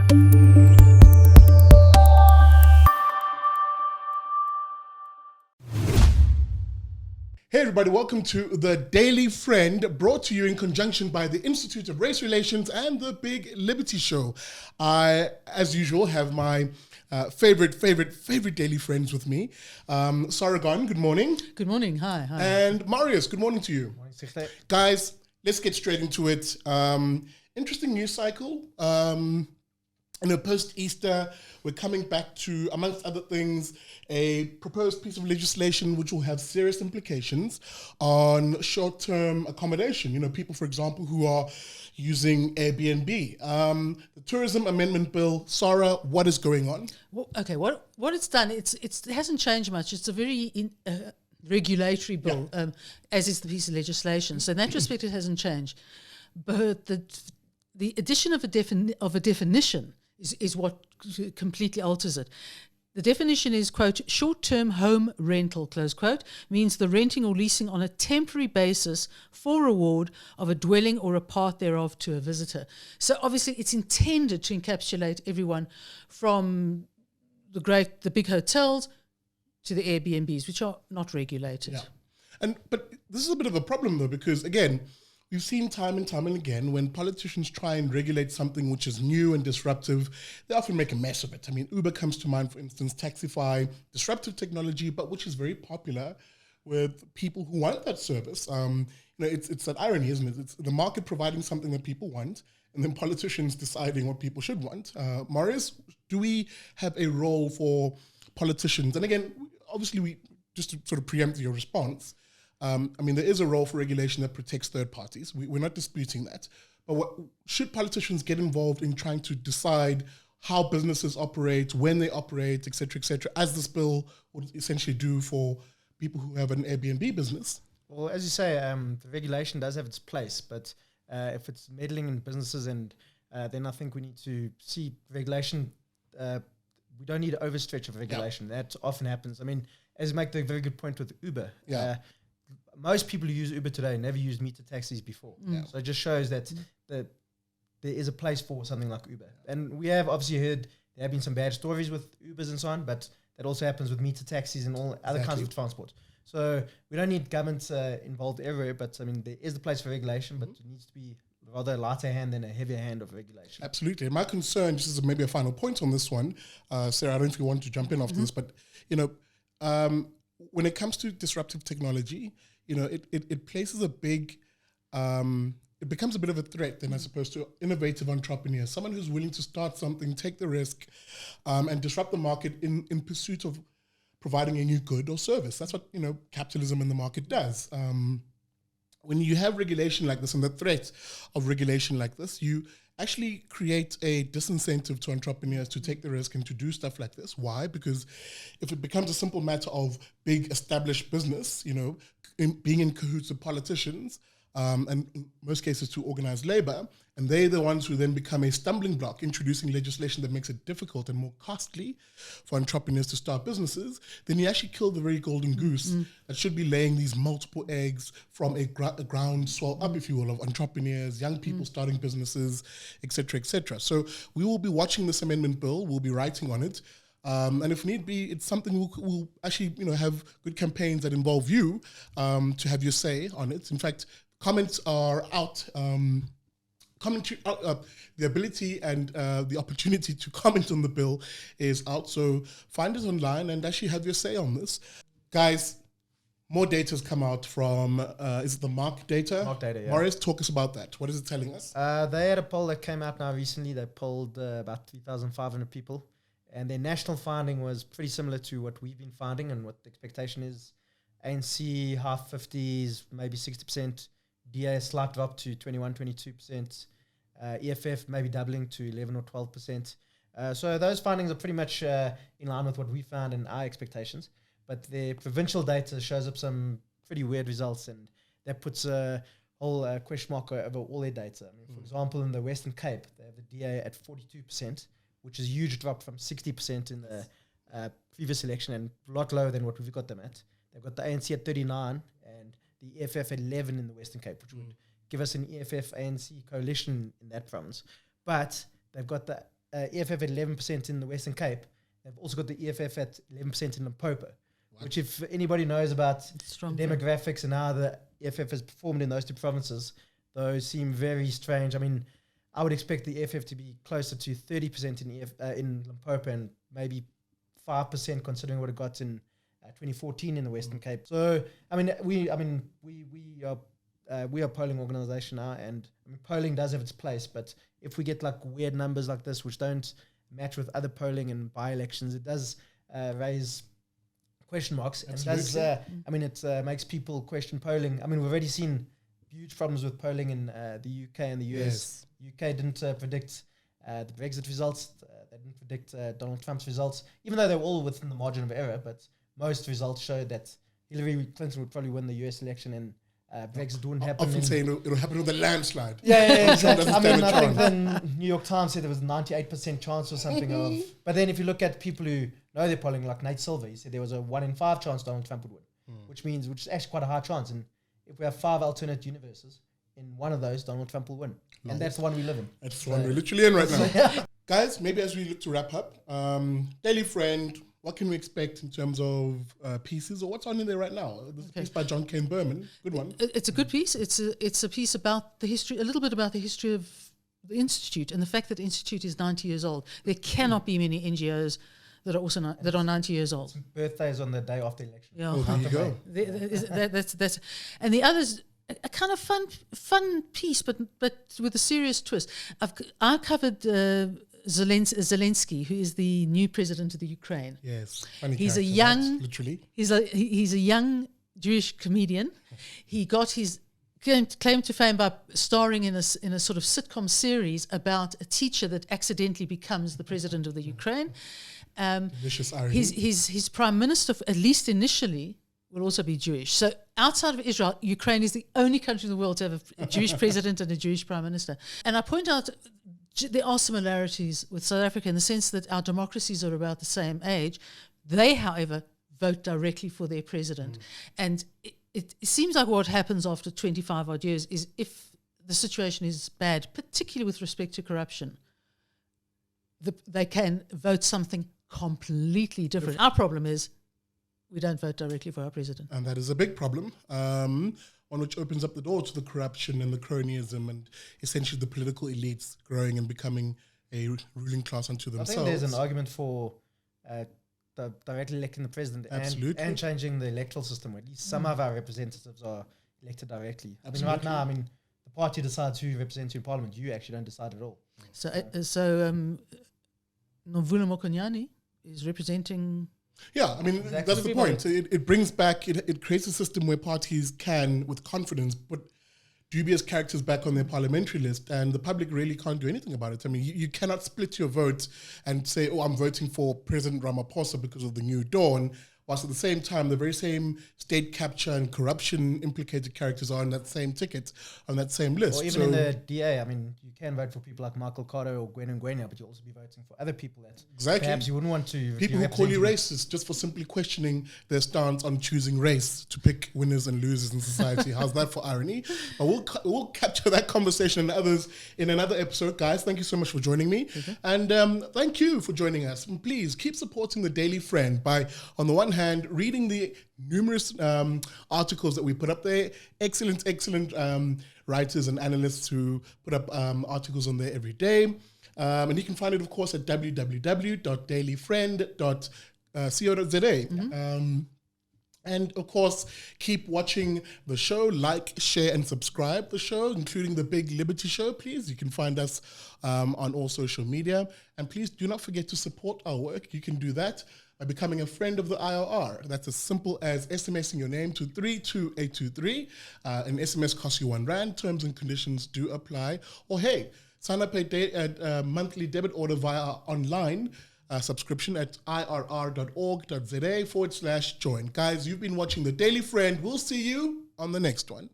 Hey everybody, welcome to The Daily Friend, brought to you in conjunction by the Institute of Race Relations and the Big Liberty Show. I, as usual, have my favorite daily friends with me. Saragon, good morning. Good morning, hi. And Marius, good morning to you. Morning, guys, let's get straight into it. Interesting news cycle. Post-Easter, we're coming back to, amongst other things, a proposed piece of legislation which will have serious implications on short-term accommodation. People, for example, who are using Airbnb. The Tourism Amendment Bill, Sarah, what is going on? Well, okay, what it's done, it hasn't changed much. It's a very regulatory bill, as is the piece of legislation. So in that respect, it hasn't changed. But the addition of a definition is what completely alters it. The definition is, quote, short-term home rental, close quote, means the renting or leasing on a temporary basis for reward of a dwelling or a part thereof to a visitor. So obviously it's intended to encapsulate everyone from the big hotels to the Airbnbs, which are not regulated. Yeah. But this is a bit of a problem though, because again, we've seen time and time and again when politicians try and regulate something which is new and disruptive, they often make a mess of it. I mean, Uber comes to mind, for instance, Taxify, disruptive technology, but which is very popular with people who want that service. It's that irony, isn't it? It's the market providing something that people want, and then politicians deciding what people should want. Marius, do we have a role for politicians? And again, obviously, just to sort of preempt your response, there is a role for regulation that protects third parties. We're not disputing that. But should politicians get involved in trying to decide how businesses operate, when they operate, et cetera, as this bill would essentially do for people who have an Airbnb business? Well, as you say, the regulation does have its place, but if it's meddling in businesses, and then I think we need to see regulation. We don't need an overstretch of regulation. Yeah. That often happens. I mean, as you make the very good point with Uber. Yeah. Most people who use Uber today never used meter taxis before. Yeah. So it just shows that there is a place for something like Uber. And we have obviously heard there have been some bad stories with Ubers and so on, but that also happens with meter taxis and all other kinds of transport. So we don't need government involved everywhere, but I mean, there is the place for regulation, but it needs to be rather a lighter hand than a heavier hand of regulation. Absolutely. My concern, just as maybe a final point on this one, Sarah, I don't know if you want to jump in after this, but, when it comes to disruptive technology, it places a big, it becomes a bit of a threat then as opposed to innovative entrepreneurs, someone who's willing to start something, take the risk, and disrupt the market in pursuit of providing a new good or service. That's what, capitalism in the market does. When you have regulation like this and the threat of regulation like this, you actually create a disincentive to entrepreneurs to take the risk and to do stuff like this. Why? Because if it becomes a simple matter of big established business, being in cahoots with politicians, and in most cases to organized labor, and they're the ones who then become a stumbling block, introducing legislation that makes it difficult and more costly for entrepreneurs to start businesses, then you actually kill the very golden goose that should be laying these multiple eggs from a groundswell up, if you will, of entrepreneurs, young people starting businesses, et cetera, et cetera. So we will be watching this amendment bill, we'll be writing on it, and if need be, it's something we'll actually have good campaigns that involve you to have your say on it. In fact, comments are out. The ability and the opportunity to comment on the bill is out. So find it online and actually have your say on this. Guys, more data has come out from, is it the Mark data? Mark data, yeah. Marius, talk us about that. What is it telling us? They had a poll that came out now recently. They polled about 3,500 people. And their national finding was pretty similar to what we've been finding and what the expectation is. ANC, half 50s, maybe 60%. DA slight drop to 21, 22%. EFF maybe doubling to 11 or 12%. So those findings are pretty much in line with what we found and our expectations. But the provincial data shows up some pretty weird results, and that puts a whole question mark over all their data. I mean, for example, in the Western Cape, they have the DA at 42%, which is a huge drop from 60% in the previous election and a lot lower than what we've got them at. They've got the ANC at 39 and the EFF at 11 in the Western Cape, which would give us an EFF-ANC coalition in that province. But they've got the EFF at 11% in the Western Cape. They've also got the EFF at 11% in Limpopo, which if anybody knows about the demographics and how the EFF has performed in those two provinces, those seem very strange. I mean, I would expect the EFF to be closer to 30% in Limpopo and maybe 5% considering what it got in 2014 in the Western Cape. So, we are a polling organisation now, and polling does have its place, but if we get like weird numbers like this which don't match with other polling and by-elections, it does raise question marks. Absolutely. And it makes people question polling. I mean, we've already seen huge problems with polling in the UK and the US. UK didn't predict the Brexit results. They didn't predict Donald Trump's results, even though they were all within the margin of error. But most results showed that Hillary Clinton would probably win the US election, and Brexit wouldn't happen. Often saying it'll happen with a landslide. Yeah, exactly. I think the New York Times said there was a 98% chance or something of. But then if you look at people who know they're polling, like Nate Silver, he said there was a 1 in 5 chance Donald Trump would win, which is actually quite a high chance. And if we have 5 alternate universes, in one of those, Donald Trump will win. And that's the one we live in. That's the one we're literally in right now. Guys, maybe as we look to wrap up, Daily Friend, what can we expect in terms of pieces, or what's on in there right now? This piece by John Kane Berman, good one. It's a good piece. It's a piece about the history, a little bit about the history of the Institute and the fact that the Institute is 90 years old. There cannot be many NGOs that are also that are 90 years old. Birthdays on the day after the election. Yeah. There you go. That's and the others. A kind of fun piece, but with a serious twist. I covered Zelensky, who is the new president of the Ukraine. Yes, funny he's a character, young, literally. He's a young Jewish comedian. He got his claim to fame by starring in a sort of sitcom series about a teacher that accidentally becomes the president of the Ukraine. Vicious irony. His prime minister, at least initially, will also be Jewish. So outside of Israel, Ukraine is the only country in the world to have a Jewish president and a Jewish prime minister. And I point out there are similarities with South Africa in the sense that our democracies are about the same age. They, however, vote directly for their president. And it seems like what happens after 25 odd years is if the situation is bad, particularly with respect to corruption, they can vote something completely different. Our problem is we don't vote directly for our president. And that is a big problem, one which opens up the door to the corruption and the cronyism and essentially the political elites growing and becoming a ruling class unto themselves. I think there's an argument for directly electing the president and changing the electoral system, where at least some of our representatives are elected directly. Absolutely. Right now, the party decides who represents you in parliament. You actually don't decide at all. So Novula Mokonyane is representing... Yeah, that's the point. It brings back, it creates a system where parties can, with confidence, put dubious characters back on their parliamentary list, and the public really can't do anything about it. You cannot split your vote and say, I'm voting for President Ramaphosa because of the New Dawn, whilst at the same time, the very same state capture and corruption implicated characters are on that same ticket, on that same list. Or even in the DA, you can vote for people like Michael Carter or Gwen Ngwenya, but you'll also be voting for other people that perhaps you wouldn't want to. People who call you racist just for simply questioning their stance on choosing race to pick winners and losers in society. How's that for irony? But we'll capture that conversation and others in another episode. Guys, thank you so much for joining me. And thank you for joining us. And please keep supporting the Daily Friend by, on the one hand, reading the numerous articles that we put up there. Excellent writers and analysts who put up articles on there every day. And you can find it, of course, at www.dailyfriend.co.za. And of course, keep watching the show, like, share, and subscribe the show, including the Big Liberty Show, please. You can find us on all social media. And please do not forget to support our work. You can do that by becoming a friend of the IRR. That's as simple as SMSing your name to 32823. An SMS costs you R1. Terms and conditions do apply. Or hey, sign up a monthly debit order via our online subscription at irr.org.za/join. Guys, you've been watching The Daily Friend. We'll see you on the next one.